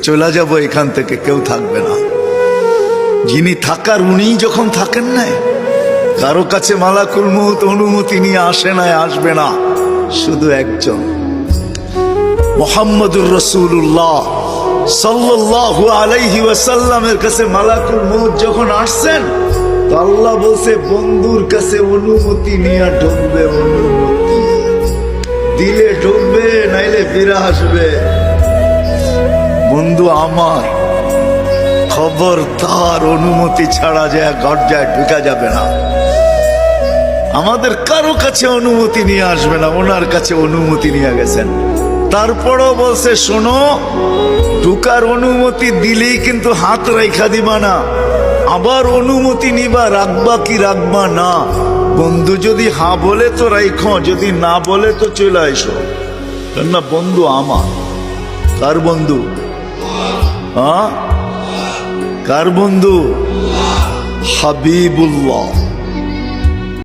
চলে যাব এখান থেকে, কেউ থাকবে না। যিনি থাকার উনিই যখন থাকেন নাই, কারো কাছে মালাকুল মউত অনুমতি নিয়ে আসে নাই, আসবে না। শুধু একজন মুহাম্মদুর রাসূলুল্লাহ সাল্লাল্লাহু আলাইহি ওয়াসাল্লামের কাছে মালাকুল মউত যখন আসছেন, তো আল্লাহ বলছে বন্ধুর কাছে অনুমতি নিয়ে ঢুকবে, অনুমতি দিলে ঢুকবে, নাইলে ফিরে আসবে। বন্ধু আমার, খবরদার অনুমতি ছাড়া যায় গর্জায় ঢুকা যাবে না। আমাদের কারো কাছে অনুমতি নিয়ে আসবে না, ওনার কাছে অনুমতি নিয়ে গেছেন। তারপরও বলছে শোনো, ঢুকার অনুমতি দিলেই কিন্তু হাত রাইখা দিবা না, আবার অনুমতি নিবা, রাখবা কি রাখবা না। বন্ধু যদি হ্যাঁ বলে তো রাইখো, যদি না বলে তো চলে আইসো। না বন্ধু আমার, কার বন্ধু? হ্যাঁ, কার বন্ধু? হাবিবুল্লাহ